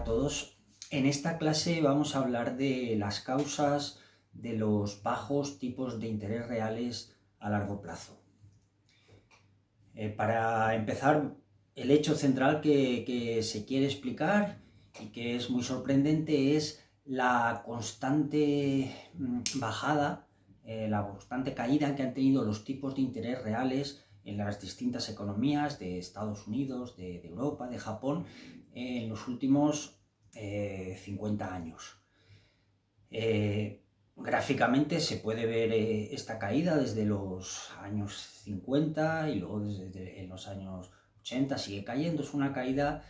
a todos. En esta clase vamos a hablar de las causas de los bajos tipos de interés reales a largo plazo. Para empezar, el hecho central que se quiere explicar y que es muy sorprendente es la constante bajada, la constante caída que han tenido los tipos de interés reales en las distintas economías de Estados Unidos, de Europa, de Japón, en los últimos 50 años. Gráficamente se puede ver esta caída desde los años 50 y luego desde en los años 80 sigue cayendo. Es una caída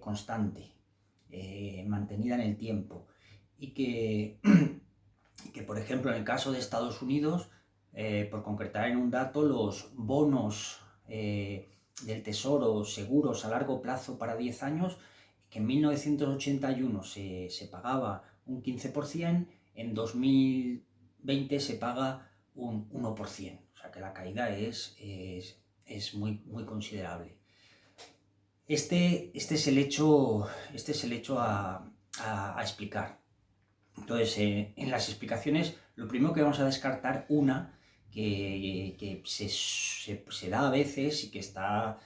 constante, mantenida en el tiempo, y que por ejemplo en el caso de Estados Unidos, por concretar en un dato, los bonos del Tesoro seguros a largo plazo para 10 años, que en 1981 se pagaba un 15%, en 2020 se paga un 1%. O sea que la caída es muy considerable. Este es el hecho a explicar. Entonces, en las explicaciones, lo primero que vamos a descartar que se da a veces y que está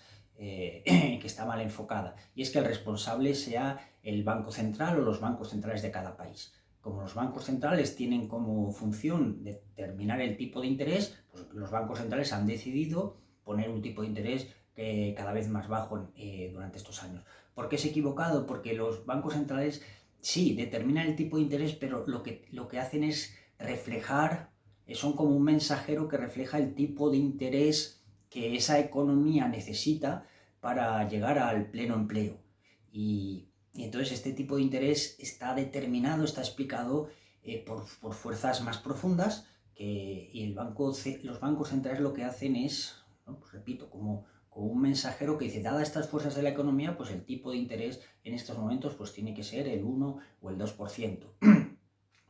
mal enfocada, y es que el responsable sea el Banco Central o los bancos centrales de cada país. Como los bancos centrales tienen como función determinar el tipo de interés, pues los bancos centrales han decidido poner un tipo de interés cada vez más bajo durante estos años. ¿Por qué es equivocado? Porque los bancos centrales sí determinan el tipo de interés, pero lo que hacen es reflejar, son como un mensajero que refleja el tipo de interés que esa economía necesita para llegar al pleno empleo. Y entonces este tipo de interés está determinado, está explicado por fuerzas más profundas, y los bancos centrales lo que hacen es, ¿no? Pues repito, como un mensajero que dice, dadas estas fuerzas de la economía, pues el tipo de interés en estos momentos pues tiene que ser el 1 o el 2%.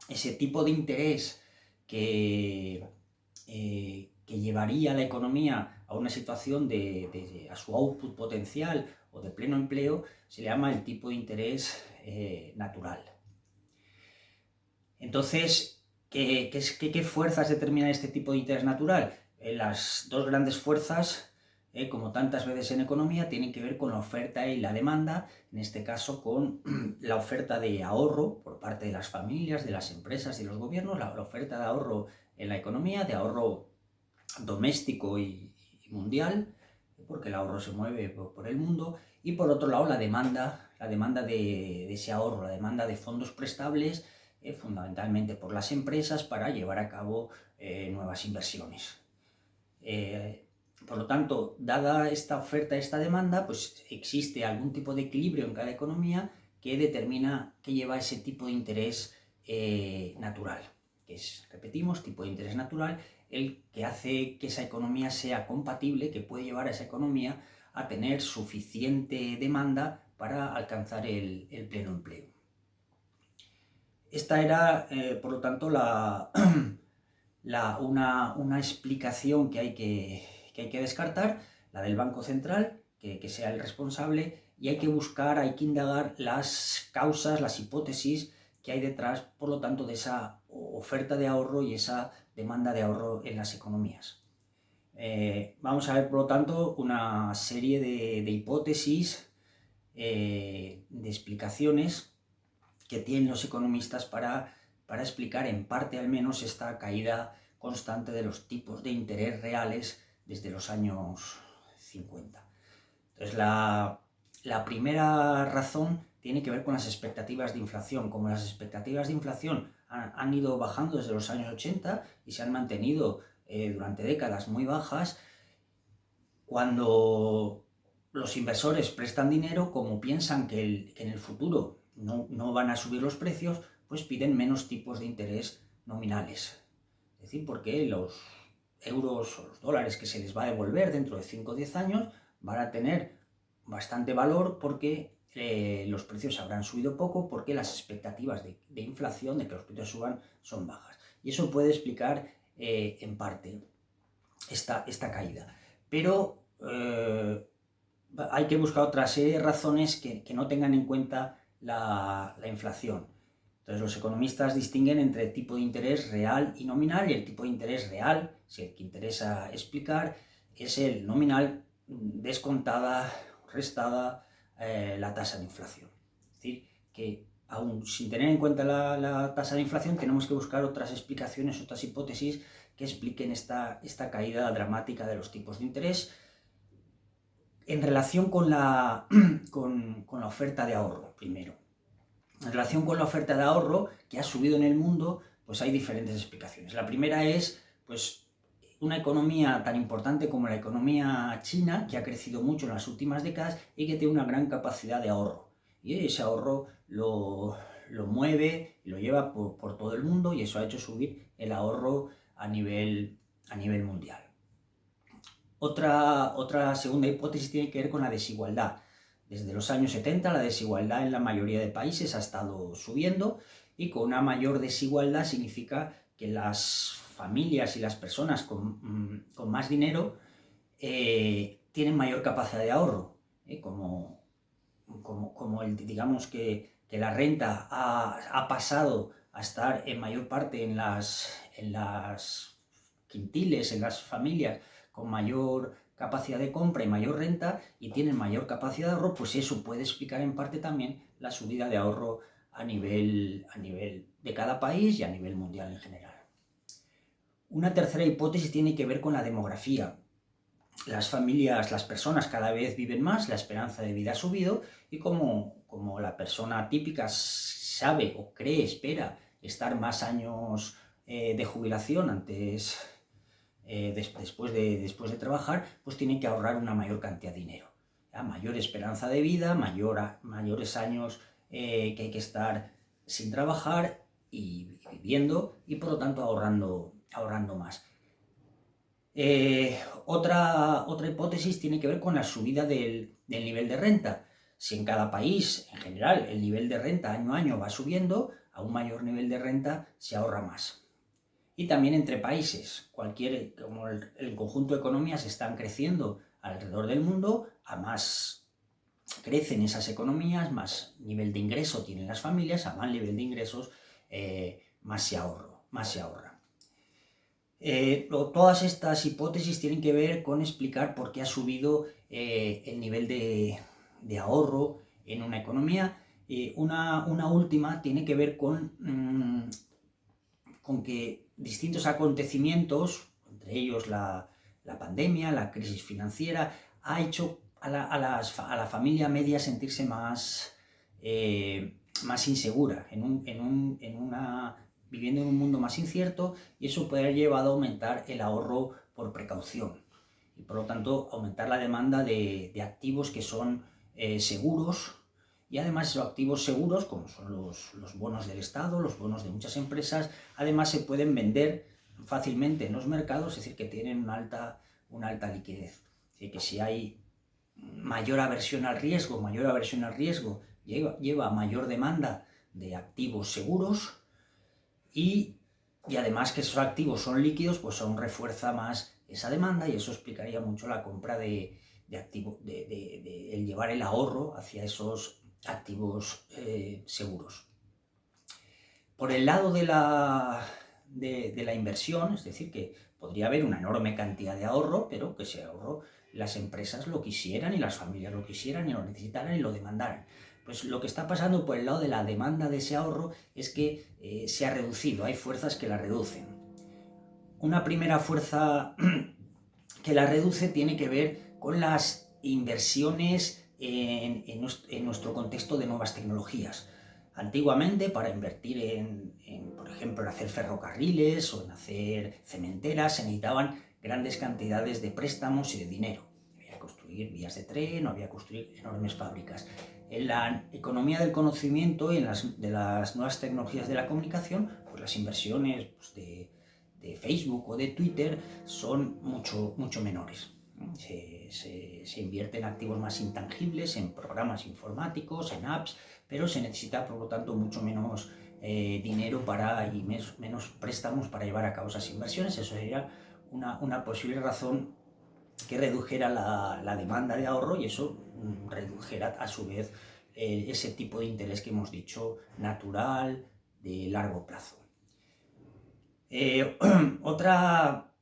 Ese tipo de interés que llevaría a la economía a una situación a su output potencial o de pleno empleo, se le llama el tipo de interés natural. Entonces, ¿qué fuerzas determinan este tipo de interés natural? Las dos grandes fuerzas, como tantas veces en economía, tienen que ver con la oferta y la demanda, en este caso con la oferta de ahorro por parte de las familias, de las empresas y los gobiernos, la oferta de ahorro en la economía, de ahorro doméstico y mundial, porque el ahorro se mueve por el mundo, y por otro lado la demanda de ese ahorro, la demanda de fondos prestables, fundamentalmente por las empresas para llevar a cabo nuevas inversiones. Por lo tanto, dada esta oferta, esta demanda, pues existe algún tipo de equilibrio en cada economía que determina, que lleva ese tipo de interés natural, que es, repetimos, tipo de interés natural, el que hace que esa economía sea compatible, que puede llevar a esa economía a tener suficiente demanda para alcanzar el pleno empleo. Esta era, por lo tanto, una explicación que hay que descartar, la del Banco Central, que sea el responsable, y hay que indagar las causas, las hipótesis que hay detrás, por lo tanto, de esa oferta de ahorro y esa demanda de ahorro en las economías. Vamos a ver, por lo tanto, una serie de hipótesis, de explicaciones que tienen los economistas para explicar en parte al menos esta caída constante de los tipos de interés reales desde los años 50. Entonces la primera razón tiene que ver con las expectativas de inflación. Como las expectativas de inflación han ido bajando desde los años 80 y se han mantenido durante décadas muy bajas, cuando los inversores prestan dinero, como piensan que en el futuro no van a subir los precios, pues piden menos tipos de interés nominales. Es decir, porque los euros o los dólares que se les va a devolver dentro de 5 o 10 años van a tener bastante valor, porque los precios habrán subido poco, porque las expectativas de inflación, de que los precios suban, son bajas. Y eso puede explicar en parte esta caída. Pero hay que buscar otra serie de razones que no tengan en cuenta la inflación. Entonces los economistas distinguen entre el tipo de interés real y nominal, y el tipo de interés real, si el que interesa explicar, es el nominal descontada, restada la tasa de inflación. Es decir, que aún sin tener en cuenta la tasa de inflación, tenemos que buscar otras explicaciones, otras hipótesis que expliquen esta caída dramática de los tipos de interés en relación con la oferta de ahorro, primero. En relación con la oferta de ahorro que ha subido en el mundo, pues hay diferentes explicaciones. La primera es, pues, una economía tan importante como la economía china, que ha crecido mucho en las últimas décadas y que tiene una gran capacidad de ahorro. Y ese ahorro lo mueve y lo lleva por todo el mundo, y eso ha hecho subir el ahorro a nivel mundial. Otra segunda hipótesis tiene que ver con la desigualdad. Desde los años 70 la desigualdad en la mayoría de países ha estado subiendo, y con una mayor desigualdad significa que las familias y las personas con más dinero tienen mayor capacidad de ahorro. Digamos que la renta ha pasado a estar en mayor parte en las quintiles, en las familias con mayor capacidad de compra y mayor renta, y tienen mayor capacidad de ahorro, pues eso puede explicar en parte también la subida de ahorro a nivel de cada país y a nivel mundial en general. Una tercera hipótesis tiene que ver con la demografía. Las familias, las personas cada vez viven más, la esperanza de vida ha subido, y como la persona típica sabe o cree, espera estar más años de jubilación antes, después de trabajar, pues tiene que ahorrar una mayor cantidad de dinero. Mayor esperanza de vida, mayores años que hay que estar sin trabajar y viviendo, y por lo tanto ahorrando más. Otra hipótesis tiene que ver con la subida del nivel de renta. Si en cada país, en general, el nivel de renta año a año va subiendo, a un mayor nivel de renta se ahorra más. Y también entre países, como el conjunto de economías están creciendo alrededor del mundo, a más crecen esas economías, más nivel de ingreso tienen las familias, a más nivel de ingresos más se ahorra. Todas estas hipótesis tienen que ver con explicar por qué ha subido el nivel de ahorro en una economía. Una última tiene que ver con que distintos acontecimientos, entre ellos la pandemia, la crisis financiera, ha hecho a la familia media sentirse más insegura, viviendo en un mundo más incierto, y eso puede haber llevado a aumentar el ahorro por precaución y por lo tanto aumentar la demanda de activos que son seguros. Y además esos activos seguros, como son los bonos del Estado, los bonos de muchas empresas, además se pueden vender fácilmente en los mercados, es decir, que tienen una alta liquidez. Es decir, que si hay mayor aversión al riesgo, lleva mayor demanda de activos seguros, y además que esos activos son líquidos, pues aún refuerza más esa demanda, y eso explicaría mucho la compra de activos, el llevar el ahorro hacia esos activos seguros. Por el lado de la inversión, es decir, que podría haber una enorme cantidad de ahorro, pero que ese ahorro las empresas lo quisieran y las familias lo quisieran y lo necesitaran y lo demandaran. Pues lo que está pasando por el lado de la demanda de ese ahorro es que se ha reducido, hay fuerzas que la reducen. Una primera fuerza que la reduce tiene que ver con las inversiones en nuestro contexto de nuevas tecnologías. Antiguamente, para invertir por ejemplo, en hacer ferrocarriles o en hacer cementeras, se necesitaban grandes cantidades de préstamos y de dinero. Había que construir vías de tren, o había que construir enormes fábricas. En la economía del conocimiento y de las nuevas tecnologías de la comunicación, pues las inversiones de Facebook o de Twitter son mucho menores. Se invierte en activos más intangibles, en programas informáticos, en apps, pero se necesita, por lo tanto, mucho menos dinero y menos préstamos para llevar a cabo esas inversiones. Eso sería una posible razón que redujera la demanda de ahorro, y eso redujera a su vez ese tipo de interés que hemos dicho, natural, de largo plazo. Otra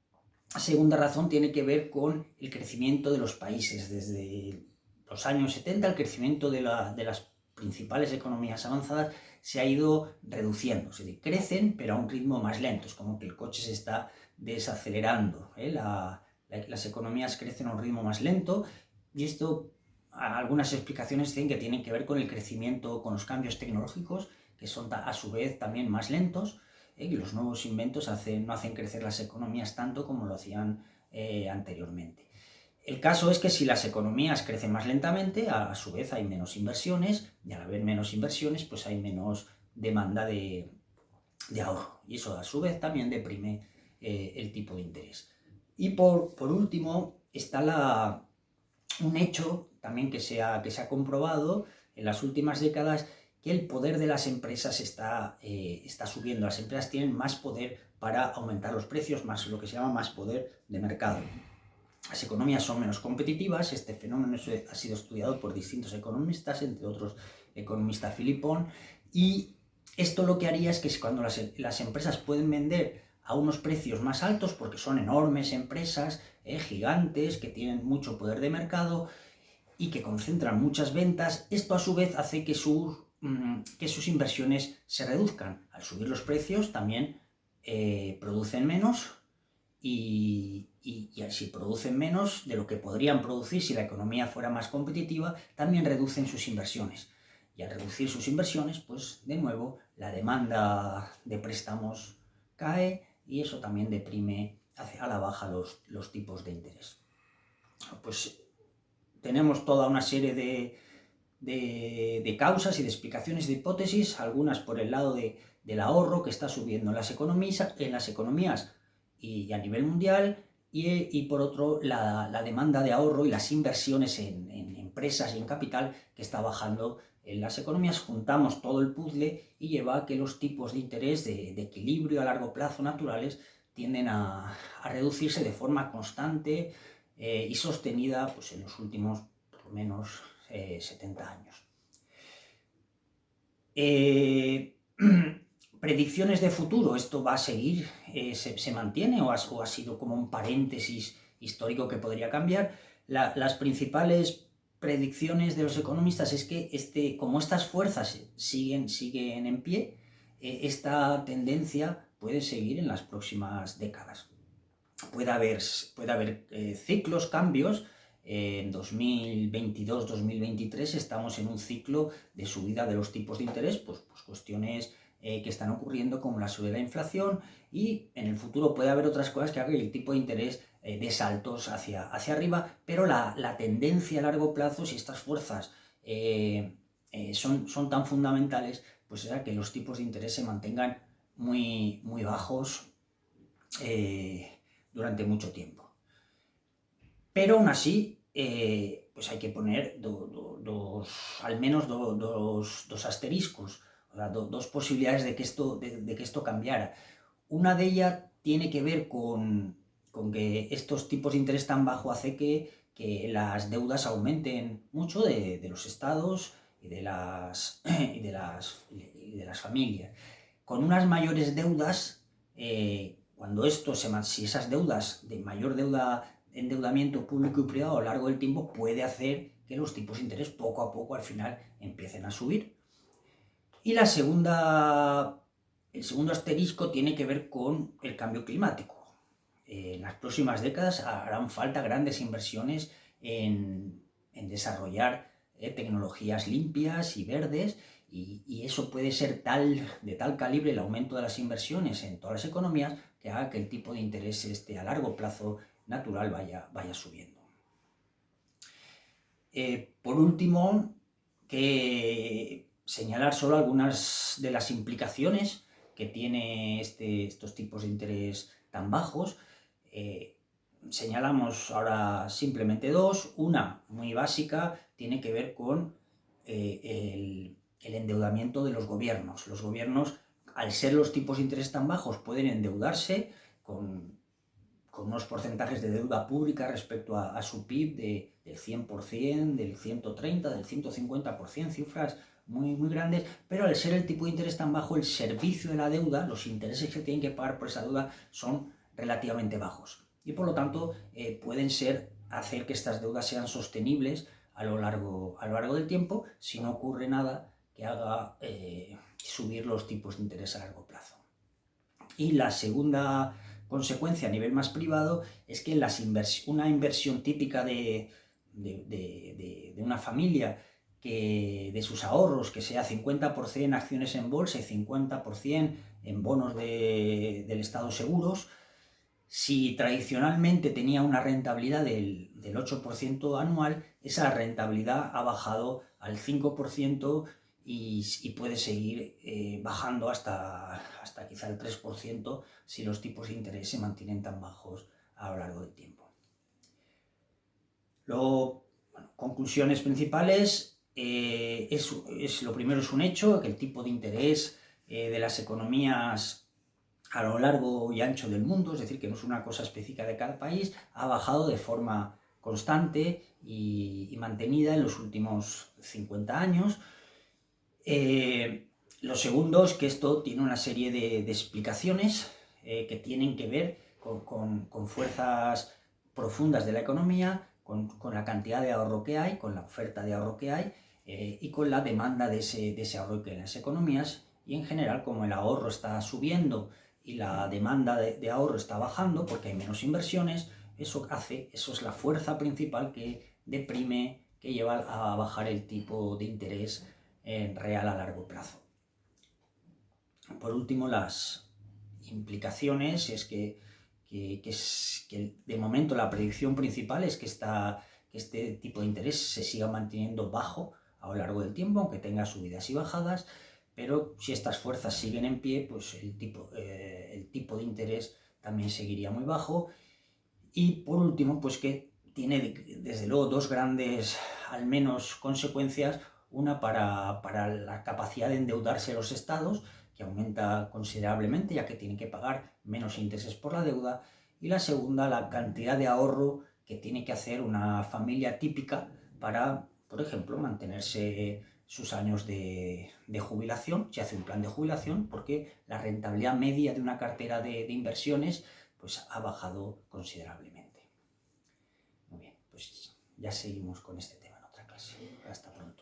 segunda razón tiene que ver con el crecimiento de los países. Desde los años 70 el crecimiento de las principales economías avanzadas se ha ido reduciendo. Es decir, crecen, pero a un ritmo más lento. Es como que el coche se está desacelerando. Las economías crecen a un ritmo más lento y esto, algunas explicaciones dicen que tienen que ver con el crecimiento, con los cambios tecnológicos, que son a su vez también más lentos. Que los nuevos inventos no hacen crecer las economías tanto como lo hacían anteriormente. El caso es que si las economías crecen más lentamente, a su vez hay menos inversiones, y al haber menos inversiones, pues hay menos demanda de ahorro. Y eso a su vez también deprime el tipo de interés. Y por último está un hecho también que se ha comprobado en las últimas décadas, que el poder de las empresas está subiendo. Las empresas tienen más poder para aumentar los precios, más lo que se llama más poder de mercado. Las economías son menos competitivas. Este fenómeno ha sido estudiado por distintos economistas, entre otros el economista Philippon, y esto lo que haría es que cuando las empresas pueden vender a unos precios más altos, porque son enormes empresas, gigantes, que tienen mucho poder de mercado y que concentran muchas ventas, esto a su vez hace que sus inversiones se reduzcan. Al subir los precios también producen menos y si producen menos de lo que podrían producir si la economía fuera más competitiva, también reducen sus inversiones. Y al reducir sus inversiones, pues de nuevo la demanda de préstamos cae y eso también deprime a la baja los tipos de interés. Pues tenemos toda una serie de causas y de explicaciones, de hipótesis, algunas por el lado del ahorro que está subiendo en las economías y a nivel mundial, y por otro la demanda de ahorro y las inversiones en empresas y en capital que está bajando en las economías. Juntamos todo el puzzle y lleva a que los tipos de interés de equilibrio a largo plazo naturales tienden a reducirse de forma constante y sostenida pues, en los últimos por lo menos 70 años. Predicciones de futuro, ¿esto va a seguir? ¿Se mantiene o ha sido como un paréntesis histórico que podría cambiar? Las principales predicciones de los economistas es que como estas fuerzas siguen en pie, esta tendencia puede seguir en las próximas décadas. Puede haber ciclos, cambios. En 2022-2023 estamos en un ciclo de subida de los tipos de interés, pues cuestiones que están ocurriendo como la subida de la inflación, y en el futuro puede haber otras cosas que hagan que el tipo de interés dé saltos hacia arriba, pero la tendencia a largo plazo, si estas fuerzas son tan fundamentales, pues será que los tipos de interés se mantengan muy, muy bajos durante mucho tiempo. Pero aún así, pues hay que poner al menos dos asteriscos, o sea, dos posibilidades de que esto cambiara. Una de ellas tiene que ver con que estos tipos de interés tan bajo hace que las deudas aumenten mucho de los estados y de las familias. Con unas mayores deudas, si esas deudas de mayor endeudamiento público y privado a lo largo del tiempo, puede hacer que los tipos de interés poco a poco al final empiecen a subir. Y el segundo asterisco tiene que ver con el cambio climático. En las próximas décadas harán falta grandes inversiones en desarrollar tecnologías limpias y verdes, y eso puede ser de tal calibre el aumento de las inversiones en todas las economías que haga que el tipo de interés a largo plazo natural vaya subiendo. Por último, que señalar solo algunas de las implicaciones que tiene estos tipos de interés tan bajos. Señalamos ahora simplemente dos. Una, muy básica, tiene que ver con el endeudamiento de los gobiernos. Los gobiernos, al ser los tipos de interés tan bajos, pueden endeudarse con con unos porcentajes de deuda pública respecto a su PIB del 100%, del 130%, del 150%, cifras muy, muy grandes, pero al ser el tipo de interés tan bajo, el servicio de la deuda, los intereses que tienen que pagar por esa deuda son relativamente bajos. Y por lo tanto pueden hacer que estas deudas sean sostenibles a lo largo del tiempo, si no ocurre nada que haga subir los tipos de interés a largo plazo. Y la segunda consecuencia a nivel más privado es que una inversión típica de una familia, que de sus ahorros, que sea 50% en acciones en bolsa y 50% en bonos del Estado seguros, si tradicionalmente tenía una rentabilidad del 8% anual, esa rentabilidad ha bajado al 5% y puede seguir bajando hasta quizá el 3% si los tipos de interés se mantienen tan bajos a lo largo del tiempo. Luego, conclusiones principales, lo primero es un hecho, que el tipo de interés de las economías a lo largo y ancho del mundo, es decir, que no es una cosa específica de cada país, ha bajado de forma constante y mantenida en los últimos 50 años. Lo segundo es que esto tiene una serie de explicaciones que tienen que ver con fuerzas profundas de la economía, con la cantidad de ahorro que hay, con la oferta de ahorro que hay y con la demanda de ese ahorro que hay en las economías. Y en general, como el ahorro está subiendo y la demanda de ahorro está bajando porque hay menos inversiones, eso es la fuerza principal que deprime, que lleva a bajar el tipo de interés real a largo plazo. Por último, las implicaciones es que de momento la predicción principal es que este tipo de interés se siga manteniendo bajo a lo largo del tiempo, aunque tenga subidas y bajadas, pero si estas fuerzas siguen en pie, pues el tipo de interés también seguiría muy bajo. Y por último, pues que tiene desde luego dos grandes, al menos, consecuencias. Una para la capacidad de endeudarse los estados, que aumenta considerablemente, ya que tienen que pagar menos intereses por la deuda. Y la segunda, la cantidad de ahorro que tiene que hacer una familia típica para, por ejemplo, mantenerse sus años de jubilación, si hace un plan de jubilación, porque la rentabilidad media de una cartera de inversiones pues ha bajado considerablemente. Muy bien, pues ya seguimos con este tema en otra clase. Hasta pronto.